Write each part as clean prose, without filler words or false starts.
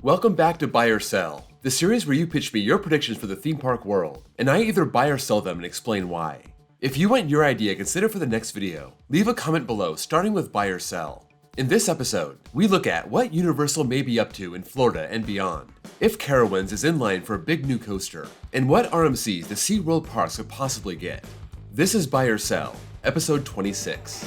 Welcome back to Buy or Sell, the series where you pitch me your predictions for the theme park world, and I either buy or sell them and explain why. If you want your idea considered for the next video, leave a comment below starting with buy or sell. In this episode, we look at what Universal may be up to in Florida and beyond, if Carowinds is in line for a big new coaster, and what RMCs the SeaWorld parks could possibly get. This is Buy or Sell, episode 26.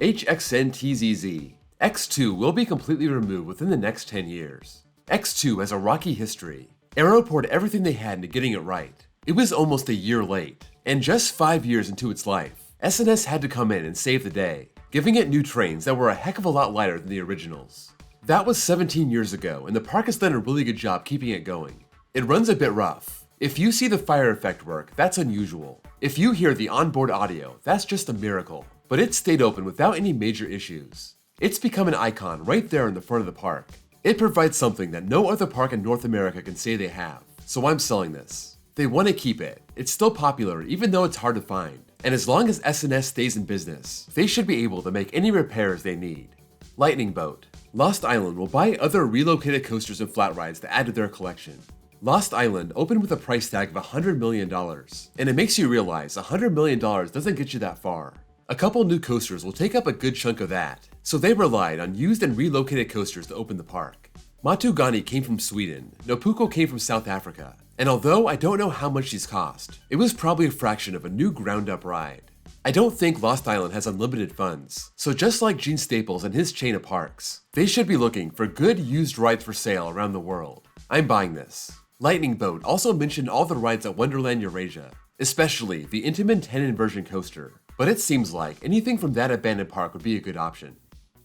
HXNTZZ. X2 will be completely removed within the next 10 years. X2 has a rocky history. Aero poured everything they had into getting it right. It was almost a year late, and just 5 years into its life, S&S had to come in and save the day, giving it new trains that were a heck of a lot lighter than the originals. That was 17 years ago, and the park has done a really good job keeping it going. It runs a bit rough. If you see the fire effect work, that's unusual. If you hear the onboard audio, that's just a miracle. But it stayed open without any major issues. It's become an icon right there in the front of the park. It provides something that no other park in North America can say they have, so I'm selling this. They want to keep it. It's still popular even though it's hard to find, and as long as S&S stays in business, they should be able to make any repairs they need. Lightning Boat. Lost Island will buy other relocated coasters and flat rides to add to their collection. Lost Island opened with a price tag of $100 million, and it makes you realize $100 million doesn't get you that far. A couple new coasters will take up a good chunk of that, so they relied on used and relocated coasters to open the park. Matugani came from Sweden, Nopuko came from South Africa, and although I don't know how much these cost, it was probably a fraction of a new ground-up ride. I don't think Lost Island has unlimited funds, so just like Gene Staples and his chain of parks, they should be looking for good used rides for sale around the world. I'm buying this. Lightning Boat also mentioned all the rides at Wonderland Eurasia, especially the Intamin 10 inversion coaster. But it seems like anything from that abandoned park would be a good option.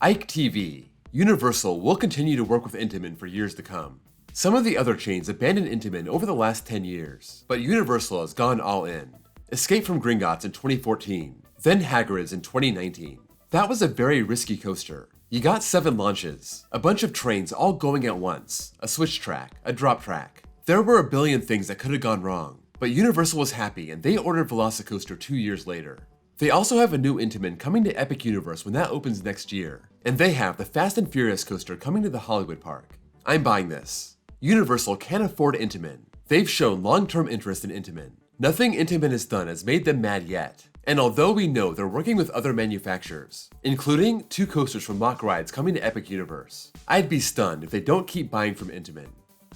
Ike TV. Universal will continue to work with Intamin for years to come. Some of the other chains abandoned Intamin over the last 10 years, but Universal has gone all in. Escape from Gringotts in 2014, then Hagrid's in 2019. That was a very risky coaster. You got 7 launches, a bunch of trains all going at once, a switch track, a drop track. There were a billion things that could have gone wrong, but Universal was happy and they ordered Velocicoaster 2 years later. They also have a new Intamin coming to Epic Universe when that opens next year, and they have the Fast and Furious coaster coming to the Hollywood Park. I'm buying this. Universal can't afford Intamin. They've shown long-term interest in Intamin. Nothing Intamin has done has made them mad yet, and although we know they're working with other manufacturers, including 2 coasters from Mock Rides coming to Epic Universe, I'd be stunned if they don't keep buying from Intamin.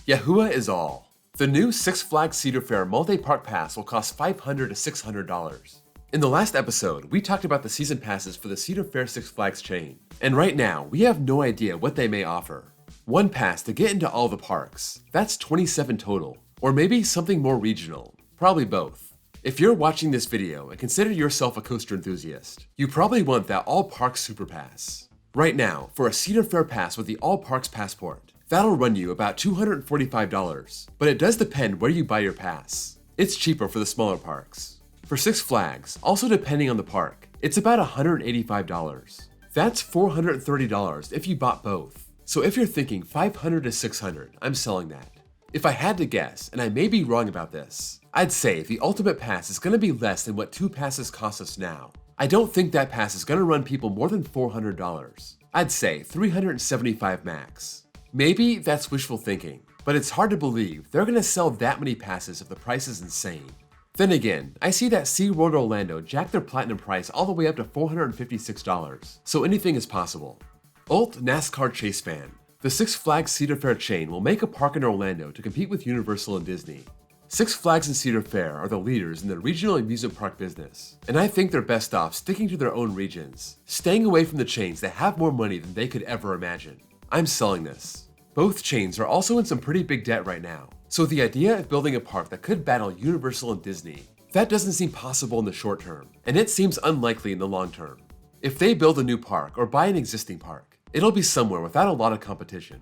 Yahuwah is all. The new Six Flags Cedar Fair multi-park pass will cost $500 to $600. In the last episode, we talked about the season passes for the Cedar Fair Six Flags chain, and right now, we have no idea what they may offer. One pass to get into all the parks, that's 27 total, or maybe something more regional, probably both. If you're watching this video and consider yourself a coaster enthusiast, you probably want that All Parks Super Pass. Right now, for a Cedar Fair pass with the All Parks Passport, that'll run you about $245, but it does depend where you buy your pass. It's cheaper for the smaller parks. For Six Flags, also depending on the park, it's about $185. That's $430 if you bought both. So if you're thinking $500 to $600, I'm selling that. If I had to guess, and I may be wrong about this, I'd say the Ultimate Pass is going to be less than what 2 passes cost us now. I don't think that pass is going to run people more than $400. I'd say $375 max. Maybe that's wishful thinking, but it's hard to believe they're going to sell that many passes if the price is insane. Then again, I see that SeaWorld Orlando jacked their platinum price all the way up to $456, so anything is possible. Ult NASCAR Chase Fan. The Six Flags Cedar Fair chain will make a park in Orlando to compete with Universal and Disney. Six Flags and Cedar Fair are the leaders in the regional amusement park business, and I think they're best off sticking to their own regions, staying away from the chains that have more money than they could ever imagine. I'm selling this. Both chains are also in some pretty big debt right now, so the idea of building a park that could battle Universal and Disney, that doesn't seem possible in the short term, and it seems unlikely in the long term. If they build a new park or buy an existing park, it'll be somewhere without a lot of competition.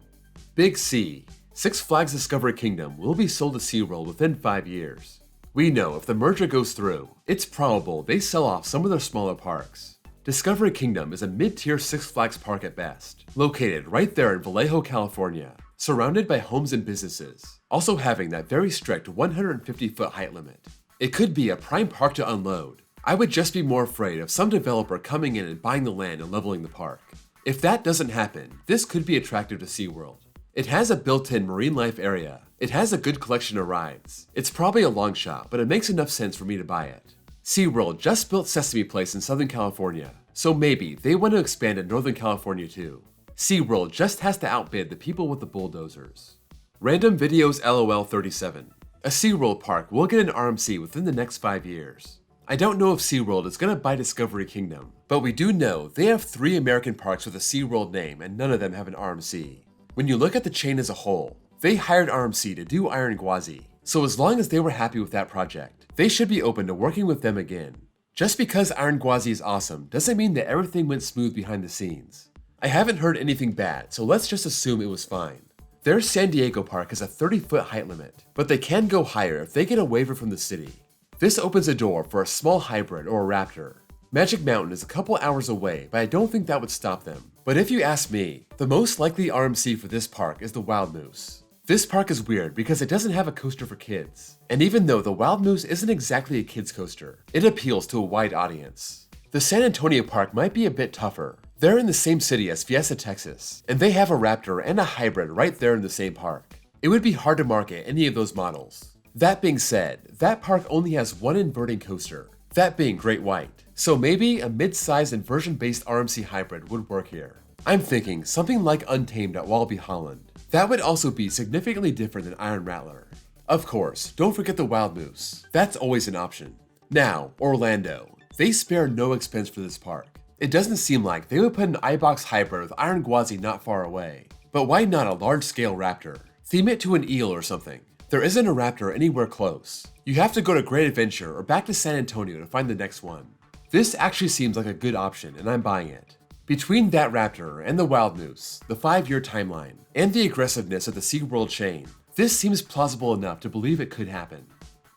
Big C. Six Flags Discovery Kingdom will be sold to SeaWorld within 5 years. We know if the merger goes through, it's probable they sell off some of their smaller parks. Discovery Kingdom is a mid-tier Six Flags park at best, located right there in Vallejo, California. surrounded by homes and businesses, also having that very strict 150-foot height limit. It could be a prime park to unload. I would just be more afraid of some developer coming in and buying the land and leveling the park. If that doesn't happen, this could be attractive to SeaWorld. It has a built-in marine life area. It has a good collection of rides. It's probably a long shot, but it makes enough sense for me to buy it. SeaWorld just built Sesame Place in Southern California, so maybe they want to expand in Northern California too. SeaWorld just has to outbid the people with the bulldozers. Random Videos LOL 37. A SeaWorld park will get an RMC within the next 5 years. I don't know if SeaWorld is going to buy Discovery Kingdom, but we do know they have 3 American parks with a SeaWorld name and none of them have an RMC. When you look at the chain as a whole, they hired RMC to do Iron Gwazi, so as long as they were happy with that project, they should be open to working with them again. Just because Iron Gwazi is awesome doesn't mean that everything went smooth behind the scenes. I haven't heard anything bad, so let's just assume it was fine. Their San Diego park has a 30-foot height limit, but they can go higher if they get a waiver from the city. This opens a door for a small hybrid or a Raptor. Magic Mountain is a couple hours away, but I don't think that would stop them. But if you ask me, the most likely RMC for this park is the Wild Moose. This park is weird because it doesn't have a coaster for kids. And even though the Wild Moose isn't exactly a kid's coaster, it appeals to a wide audience. The San Antonio park might be a bit tougher. They're in the same city as Fiesta, Texas, and they have a Raptor and a hybrid right there in the same park. It would be hard to market any of those models. That being said, that park only has one inverting coaster, that being Great White. So maybe a mid-sized inversion-based RMC hybrid would work here. I'm thinking something like Untamed at Wallaby Holland. That would also be significantly different than Iron Rattler. Of course, don't forget the Wild Moose. That's always an option. Now, Orlando. They spare no expense for this park. It doesn't seem like they would put an iBox hybrid with Iron Gwazi not far away. But why not a large-scale Raptor? Theme it to an eel or something. There isn't a Raptor anywhere close. You have to go to Great Adventure or back to San Antonio to find the next one. This actually seems like a good option and I'm buying it. Between that Raptor and the Wild Moose, the 5-year timeline, and the aggressiveness of the SeaWorld chain, this seems plausible enough to believe it could happen.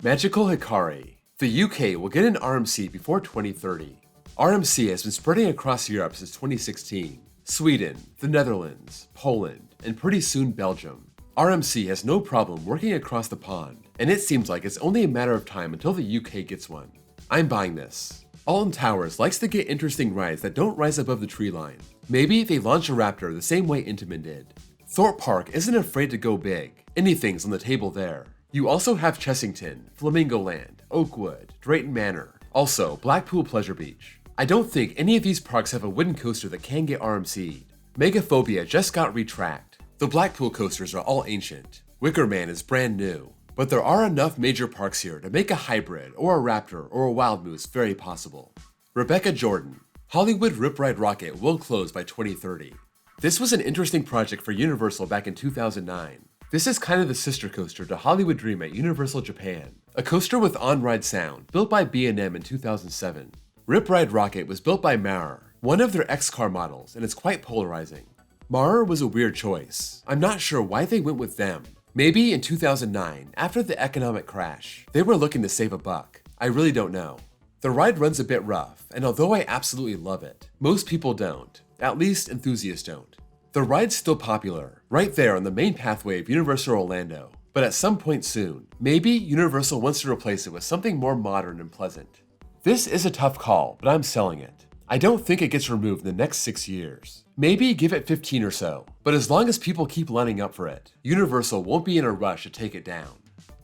Magical Hikari. The UK will get an RMC before 2030. RMC has been spreading across Europe since 2016. Sweden, the Netherlands, Poland, and pretty soon Belgium. RMC has no problem working across the pond, and it seems like it's only a matter of time until the UK gets one. I'm buying this. Alton Towers likes to get interesting rides that don't rise above the tree line. Maybe they launch a Raptor the same way Intamin did. Thorpe Park isn't afraid to go big. Anything's on the table there. You also have Chessington, Flamingo Land, Oakwood, Drayton Manor, also Blackpool Pleasure Beach. I don't think any of these parks have a wooden coaster that can get RMC'd. Megaphobia just got retracked. The Blackpool coasters are all ancient. Wicker Man is brand new. But there are enough major parks here to make a hybrid or a Raptor or a Wild Moose very possible. Rebecca Jordan. Hollywood Ride Rockit will close by 2030. This was an interesting project for Universal back in 2009. This is kind of the sister coaster to Hollywood Dream at Universal Japan. A coaster with on-ride sound, built by B&M in 2007. Ride Rockit was built by Maurer, one of their X-Car models, and it's quite polarizing. Maurer was a weird choice. I'm not sure why they went with them. Maybe in 2009, after the economic crash, they were looking to save a buck. I really don't know. The ride runs a bit rough, and although I absolutely love it, most people don't. At least enthusiasts don't. The ride's still popular, right there on the main pathway of Universal Orlando, but at some point soon, maybe Universal wants to replace it with something more modern and pleasant. This is a tough call, but I'm selling it. I don't think it gets removed in the next 6 years. Maybe give it 15 or so, but as long as people keep lining up for it, Universal won't be in a rush to take it down.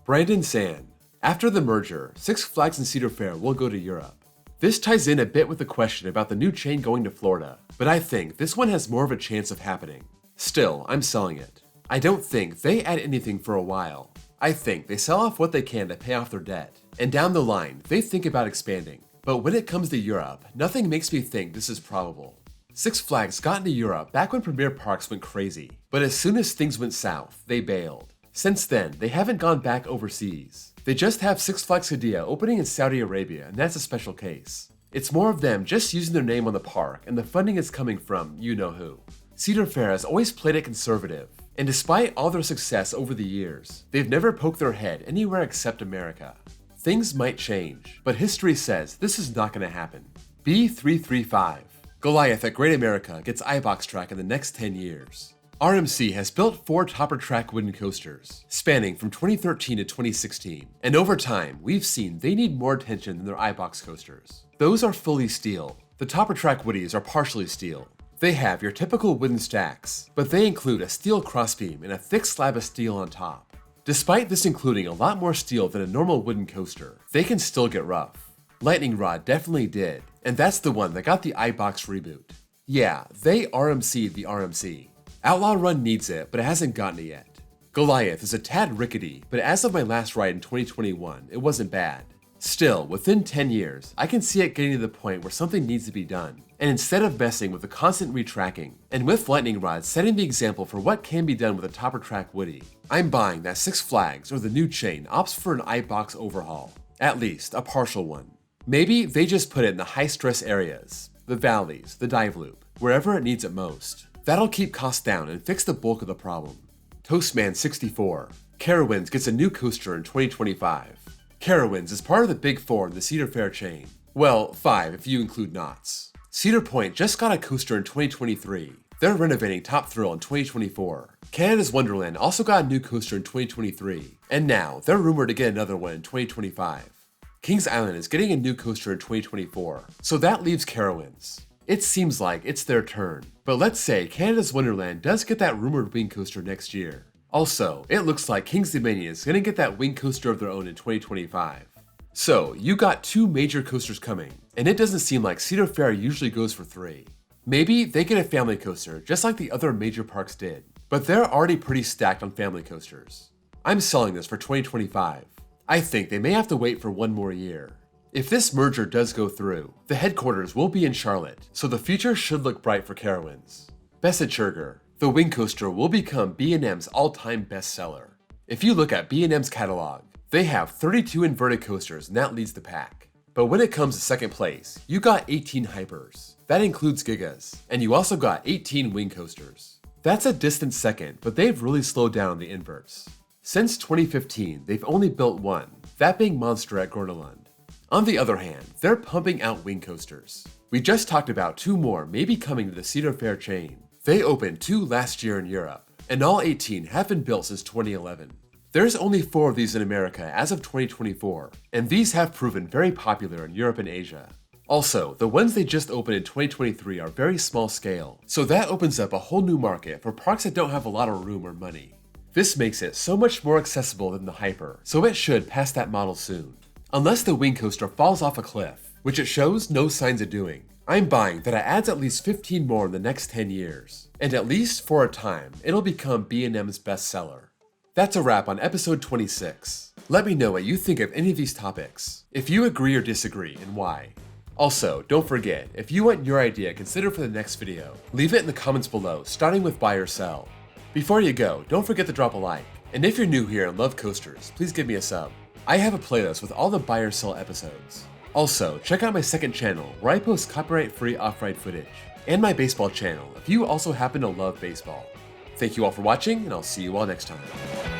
Brandon Sand. After the merger, Six Flags and Cedar Fair will go to Europe. This ties in a bit with the question about the new chain going to Florida, but I think this one has more of a chance of happening. Still, I'm selling it. I don't think they add anything for a while. I think they sell off what they can to pay off their debt, and down the line, they think about expanding. But when it comes to Europe, nothing makes me think this is probable. Six Flags got into Europe back when Premier Parks went crazy, but as soon as things went south, they bailed. Since then, they haven't gone back overseas. They just have Six Flags Qiddiya opening in Saudi Arabia, and that's a special case. It's more of them just using their name on the park, and the funding is coming from you-know-who. Cedar Fair has always played it conservative, and despite all their success over the years, they've never poked their head anywhere except America. Things might change, but history says this is not going to happen. B335. Goliath at Great America gets iBox track in the next 10 years. RMC has built 4 topper track wooden coasters, spanning from 2013 to 2016, and over time, we've seen they need more attention than their iBox coasters. Those are fully steel. The topper track woodies are partially steel. They have your typical wooden stacks, but they include a steel crossbeam and a thick slab of steel on top. Despite this including a lot more steel than a normal wooden coaster, they can still get rough. Lightning Rod definitely did, and that's the one that got the iBox reboot. Yeah, they RMC'd the RMC. Outlaw Run needs it, but it hasn't gotten it yet. Goliath is a tad rickety, but as of my last ride in 2021, it wasn't bad. Still, within 10 years, I can see it getting to the point where something needs to be done. And instead of messing with the constant retracking, and with Lightning Rod setting the example for what can be done with a topper track woody, I'm buying that Six Flags or the new chain opts for an iBox overhaul. At least, a partial one. Maybe they just put it in the high stress areas, the valleys, the dive loop, wherever it needs it most. That'll keep costs down and fix the bulk of the problem. Toastman64. Carowinds gets a new coaster in 2025. Carowinds is part of the Big 4 in the Cedar Fair chain. Well, 5 if you include Knott's. Cedar Point just got a coaster in 2023. They're renovating Top Thrill in 2024. Canada's Wonderland also got a new coaster in 2023. And now, they're rumored to get another one in 2025. Kings Island is getting a new coaster in 2024, so that leaves Carowinds. It seems like it's their turn, but let's say Canada's Wonderland does get that rumored wing coaster next year. Also, it looks like Kings Dominion is gonna get that wing coaster of their own in 2025. So, you got 2 major coasters coming, and it doesn't seem like Cedar Fair usually goes for 3. Maybe they get a family coaster just like the other major parks did, but they're already pretty stacked on family coasters. I'm selling this for 2025. I think they may have to wait for 1 more year. If this merger does go through, the headquarters will be in Charlotte, so the future should look bright for Carowinds. Bessetcherger, the wing coaster will become B&M's all-time bestseller. If you look at B&M's catalog, they have 32 inverted coasters and that leads the pack. But when it comes to second place, you got 18 hypers. That includes Gigas, and you also got 18 wing coasters. That's a distant second, but they've really slowed down the inverts. Since 2015, they've only built 1, that being Monster at Gornalund. On the other hand, they're pumping out wing coasters. We just talked about 2 more maybe coming to the Cedar Fair chain. They opened 2 last year in Europe, and all 18 have been built since 2011. There's only 4 of these in America as of 2024, and these have proven very popular in Europe and Asia. Also, the ones they just opened in 2023 are very small scale, so that opens up a whole new market for parks that don't have a lot of room or money. This makes it so much more accessible than the Hyper, so it should pass that model soon. Unless the wing coaster falls off a cliff, which it shows no signs of doing, I'm buying that it adds at least 15 more in the next 10 years, and at least for a time, it'll become B&M's bestseller. That's a wrap on episode 26. Let me know what you think of any of these topics, if you agree or disagree, and why. Also, don't forget, if you want your idea considered for the next video, leave it in the comments below, starting with buy or sell. Before you go, don't forget to drop a like, and if you're new here and love coasters, please give me a sub. I have a playlist with all the buy or sell episodes. Also, check out my second channel where I post copyright-free off-ride footage, and my baseball channel if you also happen to love baseball. Thank you all for watching, and I'll see you all next time.